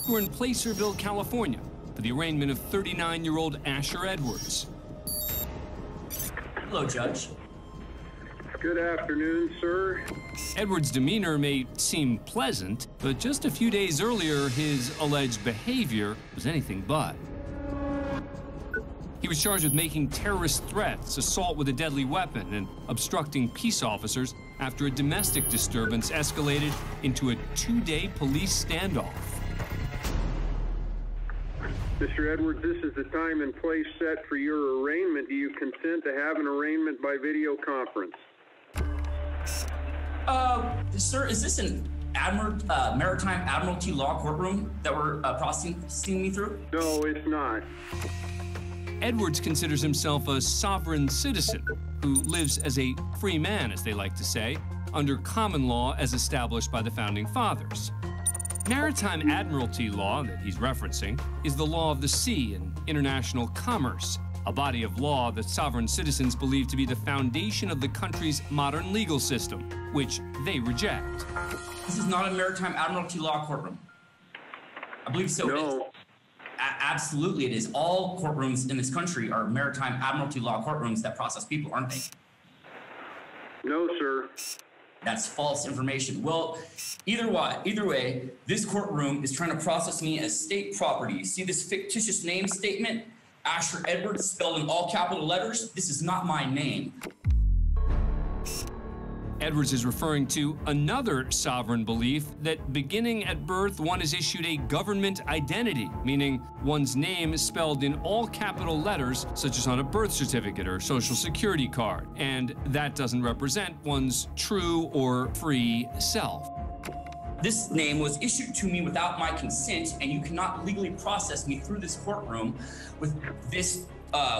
We're in Placerville, California, for the arraignment of 39-year-old Asher Edwards. Hello, Judge. Good afternoon, sir. Edwards' demeanor may seem pleasant, but just a few days earlier, his alleged behavior was anything but. He was charged with making terrorist threats, assault with a deadly weapon, and obstructing peace officers after a domestic disturbance escalated into a 2-day police standoff. Mr. Edwards, this is the time and place set for your arraignment. Do you consent to have an arraignment by video conference? Sir, is this an Maritime Admiralty Law courtroom that we're processing me through? No, it's not. Edwards considers himself a sovereign citizen who lives as a free man, as they like to say, under common law as established by the Founding Fathers. Maritime Admiralty law that he's referencing is the law of the sea and international commerce, a body of law that sovereign citizens believe to be the foundation of the country's modern legal system, which they reject. This is not a Maritime Admiralty Law courtroom. I believe so. No. Absolutely, it is. All courtrooms in this country are Maritime Admiralty Law courtrooms that process people, aren't they? No, sir. That's false information. Well, either way, this courtroom is trying to process me as state property. You see this fictitious name statement? Asher Edwards, spelled in all capital letters? This is not my name. Edwards is referring to another sovereign belief that beginning at birth, one is issued a government identity, meaning one's name is spelled in all capital letters, such as on a birth certificate or social security card, and that doesn't represent one's true or free self. This name was issued to me without my consent, and you cannot legally process me through this courtroom with this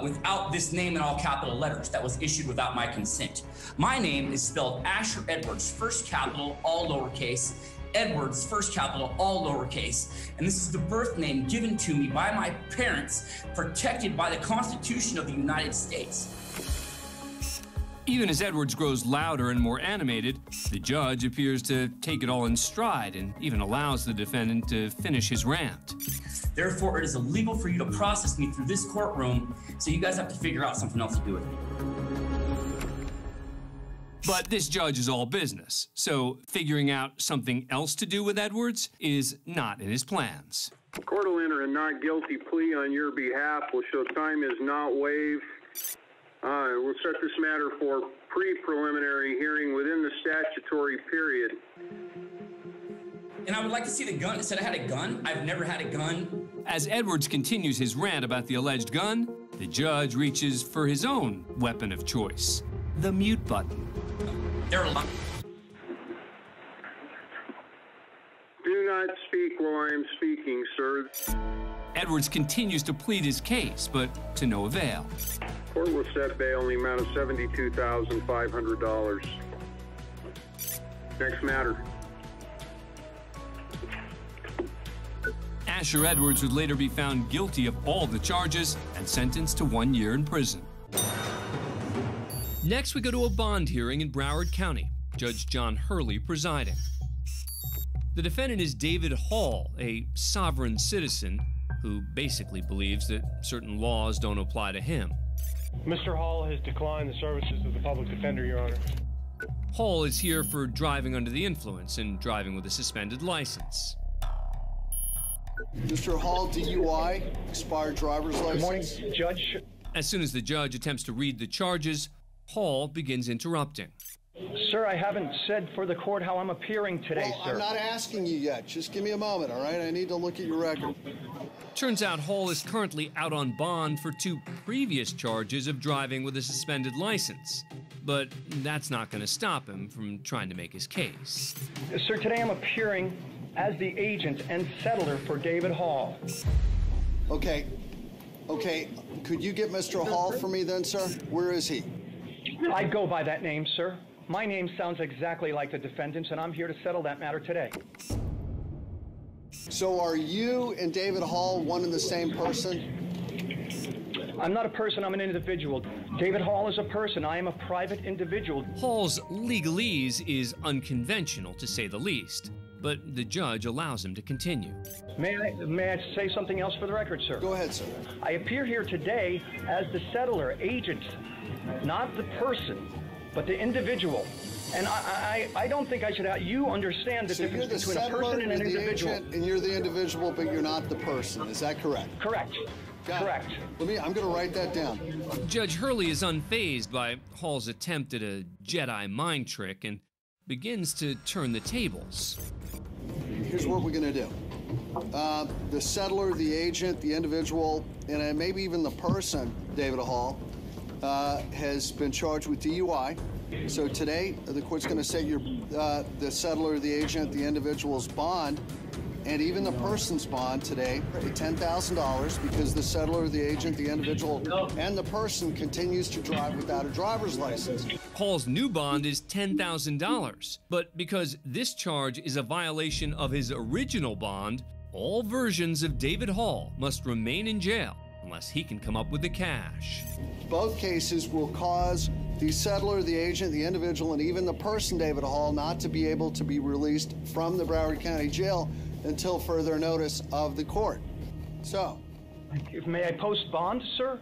without this name in all capital letters that was issued without my consent. My name is spelled Asher Edwards, first capital, all lowercase, Edwards, first capital, all lowercase, and this is the birth name given to me by my parents, protected by the Constitution of the United States. Even as Edwards grows louder and more animated, the judge appears to take it all in stride and even allows the defendant to finish his rant. Therefore, it is illegal for you to process me through this courtroom, so you guys have to figure out something else to do with it. But this judge is all business, so figuring out something else to do with Edwards is not in his plans. Court will enter a not guilty plea on your behalf. Will show time is not waived. We'll set this matter for pre-preliminary hearing within the statutory period. And I would like to see the gun. It said I had a gun. I've never had a gun. As Edwards continues his rant about the alleged gun, the judge reaches for his own weapon of choice, the mute button. They're lying. Do not speak while I am speaking, sir. Edwards continues to plead his case, but to no avail. Court will set bail in the amount of $72,500. Next matter. Asher Edwards would later be found guilty of all the charges and sentenced to 1 year in prison. Next, we go to a bond hearing in Broward County, Judge John Hurley presiding. The defendant is David Hall, a sovereign citizen who basically believes that certain laws don't apply to him. Mr. Hall has declined the services of the public defender, Your Honor. Hall is here for driving under the influence and driving with a suspended license. Mr. Hall, DUI, expired driver's license. Good morning, Judge. As soon as the judge attempts to read the charges, Hall begins interrupting. Sir, I haven't said for the court how I'm appearing today, Well, sir. I'm not asking you yet. Just give me a moment, all right? I need to look at your record. Turns out Hall is currently out on bond for 2 previous charges of driving with a suspended license. But that's not going to stop him from trying to make his case. Sir, today I'm appearing as the agent and settler for David Hall. Okay. Could you get Mr. Hall for me then, sir? Where is he? I go by that name, sir. My name sounds exactly like the defendant's, and I'm here to settle that matter today. So are you and David Hall one and the same person? I'm not a person, I'm an individual. David Hall is a person, I am a private individual. Hall's legalese is unconventional, to say the least. but the judge allows him to continue. May I say something else for the record, sir? Go ahead, sir. I appear here today as the settler agent, not the person, but the individual. And I don't think I should have, you understand the difference between a person and an individual. And you're the individual, but you're not the person. Is that correct? Correct. Correct. I'm going to write that down. Judge Hurley is unfazed by Hall's attempt at a Jedi mind trick and begins to turn the tables. Here's what we're going to do. The settler, the agent, the individual, and maybe even the person, David Hall, has been charged with DUI. So today, the court's going to set the settler, the agent, the individual's bond, and even the person's bond today at $10,000 because the settler, the agent, the individual, and the person continues to drive without a driver's license. Hall's new bond is $10,000, but because this charge is a violation of his original bond, all versions of David Hall must remain in jail unless he can come up with the cash. Both cases will cause the settler, the agent, the individual, and even the person, David Hall, not to be able to be released from the Broward County Jail until further notice of the court. So, may I post bond, sir?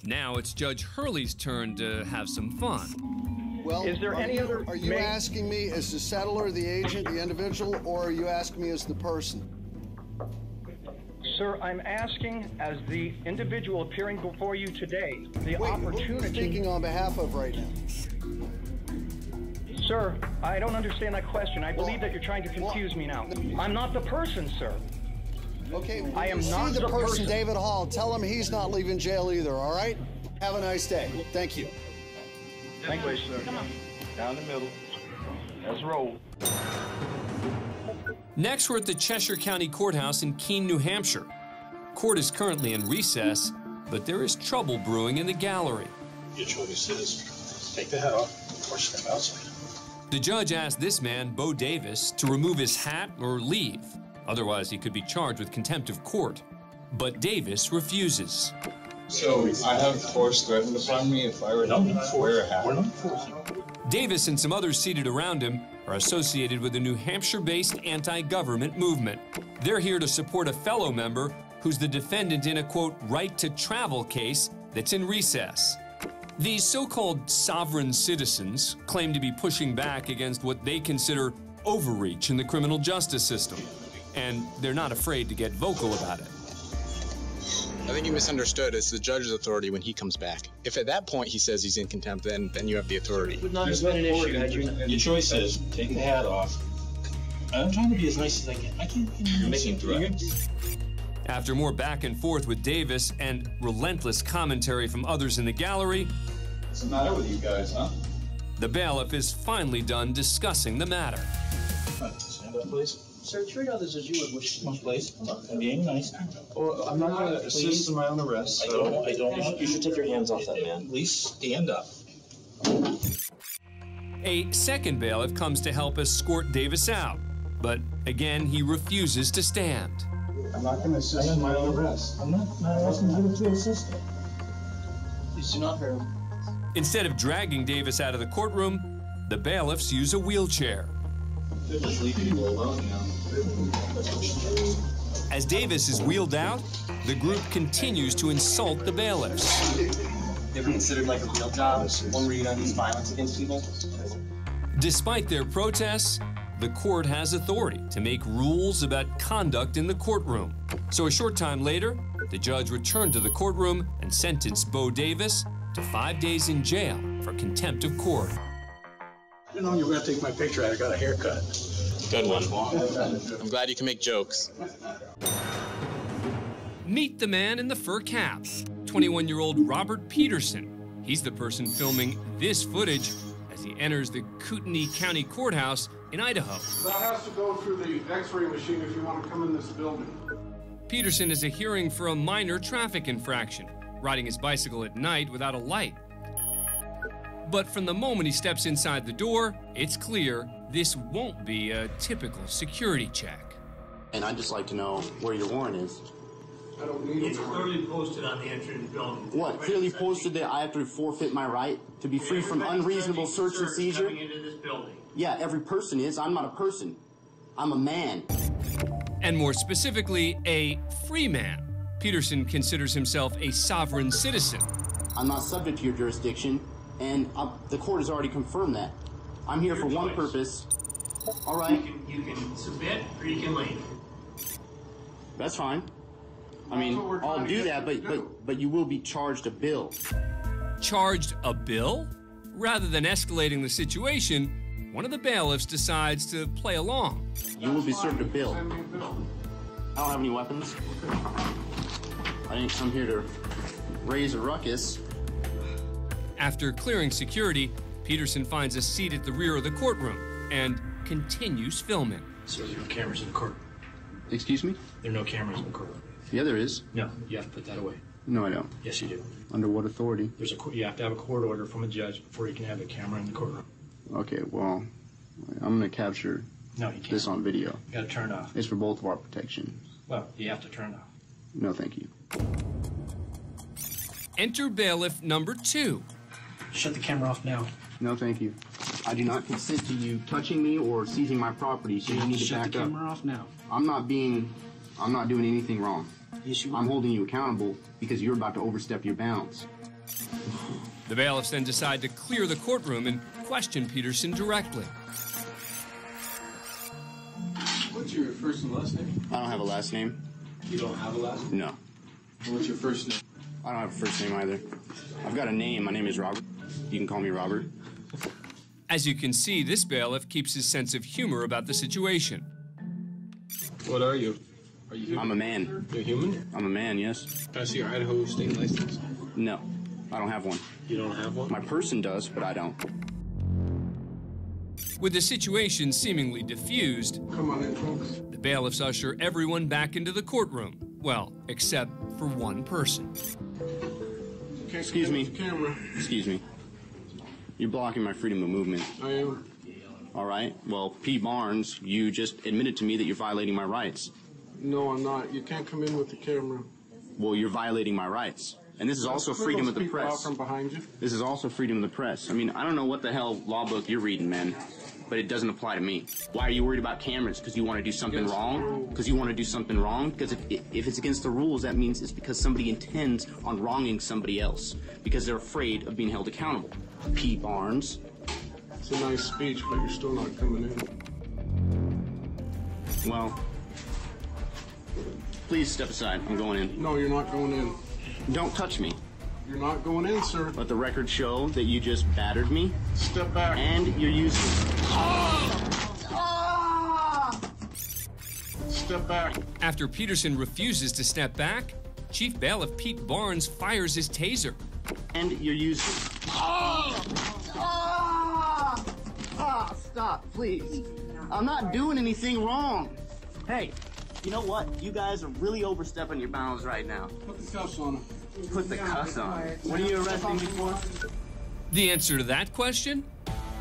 Now it's Judge Hurley's turn to have some fun. Well, is there any other? Are you asking me as the settler, the agent, the individual, or are you asking me as the person? Sir, I'm asking as the individual appearing before you today, the opportunity. Who are you speaking on behalf of right now? Sir, I don't understand that question. I believe that you're trying to confuse me now. I'm not the person, sir. Okay, I am not the person, person. David Hall. Tell him he's not leaving jail either, all right? Have a nice day. Thank you. Thank you, sir. Come on. Down the middle. Let's roll. Next, we're at the Cheshire County Courthouse in Keene, New Hampshire. Court is currently in recess, but there is trouble brewing in the gallery. Your choice is take the hat off or step outside. The judge asked this man, Bo Davis, to remove his hat or leave. Otherwise, he could be charged with contempt of court. But Davis refuses. So I have force threatened upon me if I were to wear a hat. We're not forcing. Davis and some others seated around him are associated with a New Hampshire-based anti-government movement. They're here to support a fellow member who's the defendant in a, quote, right to travel case that's in recess. These so-called sovereign citizens claim to be pushing back against what they consider overreach in the criminal justice system, and they're not afraid to get vocal about it. I think you misunderstood. It's the judge's authority when he comes back. If at that point he says he's in contempt, then you have the authority. Would not have been an issue had you. Your choice is take the hat off. I'm trying to be as nice as I can. I can't. You're making threats. After more back and forth with Davis and relentless commentary from others in the gallery, What's the matter with you guys, huh? the bailiff is finally done discussing the matter. Stand up, please. Sir, treat others as you would wish to, please. I'm being nice. Well, I'm not going to assist in my own arrest. So. I don't. You should take your hands off that man. Please stand up. A second bailiff comes to help escort Davis out, but again he refuses to stand. I'm not going to assist in my own arrest. I'm not asking you to assist. Please do not hurt him. Instead of dragging Davis out of the courtroom, the bailiffs use a wheelchair. They're just leaving people alone now. As Davis is wheeled out, the group continues to insult the bailiffs. Ever considered like a real job, one where you don't use violence against people? Despite their protests, the court has authority to make rules about conduct in the courtroom. So a short time later, the judge returned to the courtroom and sentenced Bo Davis to 5 days in jail for contempt of court. You know, you were going to take my picture. I got a haircut. Good one. I'm glad you can make jokes. Meet the man in the fur cap, 21-year-old Robert Peterson. He's the person filming this footage as he enters the Kootenai County Courthouse in Idaho. That has to go through the X-ray machine if you want to come in this building. Peterson is a hearing for a minor traffic infraction, riding his bicycle at night without a light. But from the moment he steps inside the door, it's clear this won't be a typical security check. And I'd just like to know where your warrant is. I don't need It's clearly posted on the entry to the building. What? Clearly posted that I have to forfeit my right to be free from unreasonable search and seizure? Coming into this building. Yeah, every person is. I'm not a person. I'm a man. And more specifically, a free man. Peterson considers himself a sovereign citizen. I'm not subject to your jurisdiction, and the court has already confirmed that. I'm here for one purpose. All right. You can submit or you can leave. That's fine. I mean, I'll do that, but you will be charged a bill. Charged a bill? Rather than escalating the situation, one of the bailiffs decides to play along. You will be served a bill. I don't have any weapons. I didn't come here to raise a ruckus. After clearing security, Peterson finds a seat at the rear of the courtroom and continues filming. So there are cameras in the courtroom. Excuse me? There are no cameras in the courtroom. Yeah, there is. No, you have to put that away. No, I don't. Yes, you do. Under what authority? You have to have a court order from a judge before you can have a camera in the courtroom. Okay, well, I'm going to capture this on video. You got to turn it off. It's for both of our protection. Well, you have to turn it off. No, thank you. Enter bailiff number 2. Shut the camera off now. No, thank you. I do not consent to you touching me or seizing my property, so you need to back up. Shut the camera off now. I'm not doing anything wrong. Yes, you are. I'm holding you accountable because you're about to overstep your bounds. The bailiffs then decide to clear the courtroom and question Peterson directly. What's your first and last name? I don't have a last name. You don't have a last name? No. What's your first name? I don't have a first name either. I've got a name. My name is Robert. You can call me Robert. As you can see, this bailiff keeps his sense of humor about the situation. What are you? Are you human? I'm a man. You're human? I'm a man, yes. Can I see your Idaho state license? No, I don't have one. You don't have one? My person does, but I don't. With the situation seemingly diffused, Come on in, folks. the bailiffs usher everyone back into the courtroom. Well, except for one person. Excuse me. Camera. Excuse me. You're blocking my freedom of movement. I am. All right. Well, P. Barnes, you just admitted to me that you're violating my rights. No, I'm not. You can't come in with the camera. Well, you're violating my rights. And this is also freedom of the People out press. from behind you. This is also freedom of the press. I mean, I don't know what the hell law book you're reading, man, but it doesn't apply to me. Why are you worried about cameras? Because you want to do something wrong? Because you want to do something wrong? Because if it's against the rules, that means it's because somebody intends on wronging somebody else. Because they're afraid of being held accountable. P. Barnes. It's a nice speech, but you're still not coming in. Well, please step aside. I'm going in. No, you're not going in. Don't touch me. You're not going in, sir. Let the record show that you just battered me. Step back. And you're using... Step back. After Peterson refuses to step back, Chief Bailiff Pete Barnes fires his taser. And you're using... Stop, please. I'm not doing anything wrong. Hey, you know what? You guys are really overstepping your bounds right now. Put the cuffs on him. Put the cuffs on. What are you arresting me for? The answer to that question?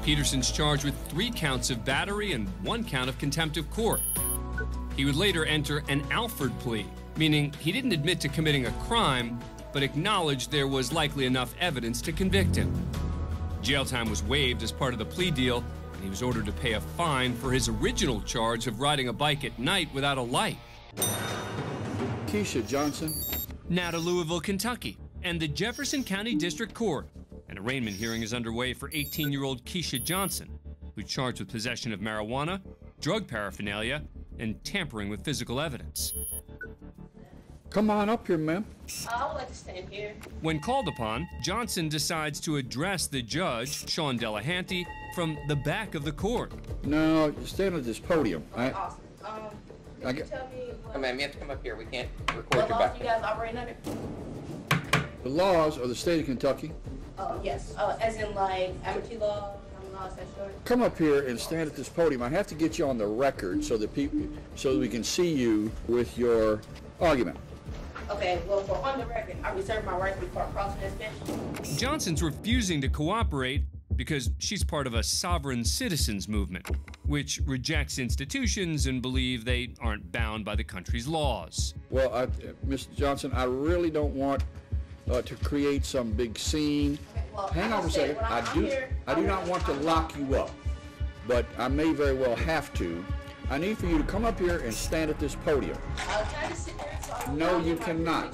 Peterson's charged with 3 counts of battery and 1 count of contempt of court. He would later enter an Alford plea, meaning he didn't admit to committing a crime, but acknowledged there was likely enough evidence to convict him. Jail time was waived as part of the plea deal, and he was ordered to pay a fine for his original charge of riding a bike at night without a light. Keisha Johnson. Now to Louisville, Kentucky, and the Jefferson County District Court. An arraignment hearing is underway for 18-year-old Keisha Johnson, who's charged with possession of marijuana, drug paraphernalia, and tampering with physical evidence. Come on up here, ma'am. I would like to stand here. When called upon, Johnson decides to address the judge, Sean Delahanty, from the back of the court. No, you stand at this podium. Awesome. Could you tell me what... Ma'am, you have to come up here. We can't record What your laws back. you guys operate under? The laws of the state of Kentucky. Yes. As in, like, amateur law, common law, statutory? Come up here and stand at this podium. I have to get you on the record so that we can see you with your argument. Okay, well, for on the record, I reserve my right before crossing this bench. Johnson's refusing to cooperate because she's part of a sovereign citizens movement, which rejects institutions and believe they aren't bound by the country's laws. Well, Mr. Johnson, I really don't want to create some big scene. Well, Hang on a second. I do not want to lock you up, but I may very well have to I need for you to come up here and stand at this podium. No, you cannot.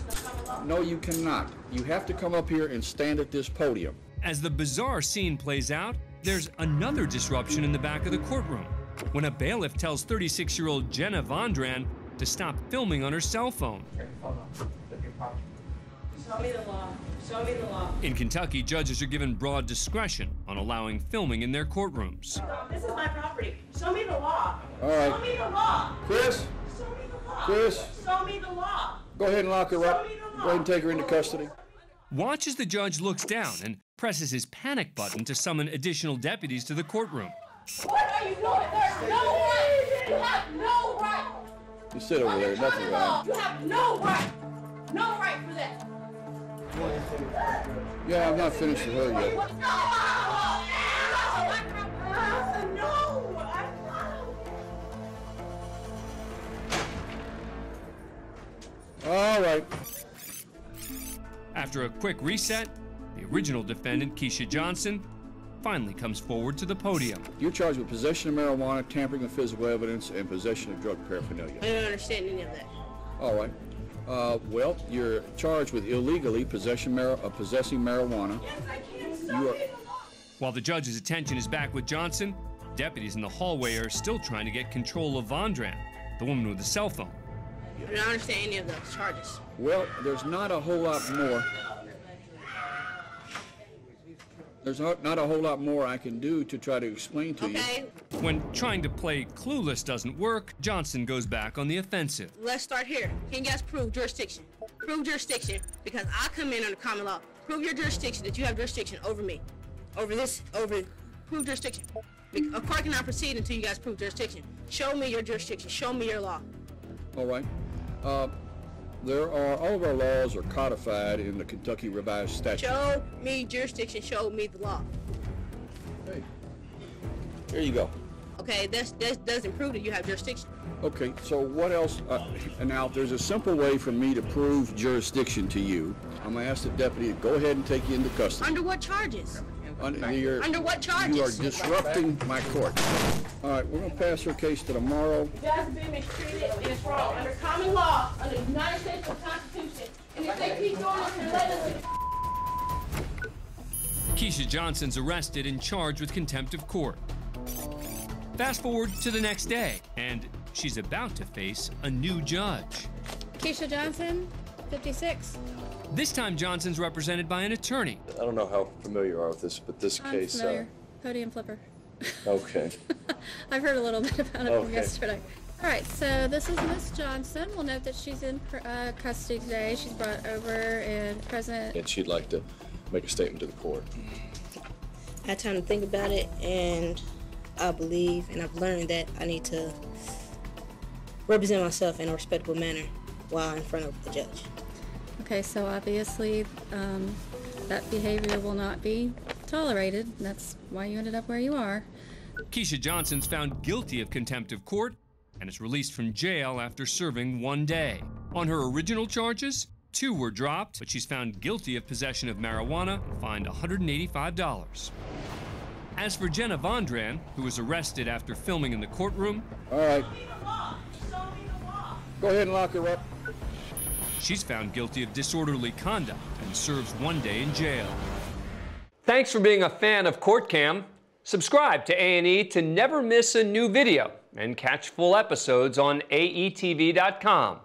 No, you cannot. You have to come up here and stand at this podium. As the bizarre scene plays out, there's another disruption in the back of the courtroom when a bailiff tells 36-year-old Jenna Vondran to stop filming on her cell phone. Show me the law. Show me the law. In Kentucky, judges are given broad discretion on allowing filming in their courtrooms. This is my property. Show me the law. All right. Show me the law. Chris? Show me the law. Chris? Show me the law. Go ahead and lock her up. Go ahead and take her into custody. Watch as the judge looks down and presses his panic button to summon additional deputies to the courtroom. What are you doing? There's no right. You have no right. You sit over there, nothing wrong. You have no right. No right for that. Yeah, I'm not finished with her yet. All right. After a quick reset, the original defendant, Keisha Johnson, finally comes forward to the podium. You're charged with possession of marijuana, tampering with physical evidence, and possession of drug paraphernalia. I don't understand any of that. All right. Well, you're charged with illegally possessing marijuana. Yes, I can. While the judge's attention is back with Johnson, deputies in the hallway are still trying to get control of Vondran, the woman with the cell phone. I don't understand any of those charges. Well, there's not a whole lot more. There's not a whole lot more I can do to try to explain to you. When trying to play clueless doesn't work, Johnson goes back on the offensive. Let's start here. Can you guys prove jurisdiction? Prove jurisdiction, because I come in under common law. Prove your jurisdiction, that you have jurisdiction over me. Prove jurisdiction. A court cannot proceed until you guys prove jurisdiction. Show me your jurisdiction. Show me your law. All right. All of our laws are codified in the Kentucky Revised Statute. Show me jurisdiction. Show me the law. Hey, here you go. Okay, that doesn't prove that you have jurisdiction. Okay, so what else? Now, there's a simple way for me to prove jurisdiction to you. I'm going to ask the deputy to go ahead and take you into custody. Under what charges? Under what charges? You are disrupting my court. All right, we're going to pass her case to tomorrow. You guys have been mistreated, and it's wrong. Under common law, under the United States Constitution. And if they keep doing this, then let us... Keisha Johnson's arrested and charged with contempt of court. Fast forward to the next day, and she's about to face a new judge. Keisha Johnson, 56. This time, Johnson's represented by an attorney. I don't know how familiar you are with this, but this case... Familiar. Podium flipper. Okay. I've heard a little bit about it from yesterday. All right, so this is Miss Johnson. We'll note that she's in custody today. She's brought over and present. And she'd like to make a statement to the court. I had time to think about it, and I believe, and I've learned that I need to represent myself in a respectable manner while in front of the judge. Okay, so obviously that behavior will not be tolerated. That's why you ended up where you are. Keisha Johnson's found guilty of contempt of court and is released from jail after serving 1 day. On her original charges, 2 were dropped, but she's found guilty of possession of marijuana and fined $185. As for Jenna Vondran, who was arrested after filming in the courtroom... All right. Go ahead and lock her up. She's found guilty of disorderly conduct and serves 1 day in jail. Thanks for being a fan of CourtCam. Subscribe to A&E to never miss a new video and catch full episodes on aetv.com.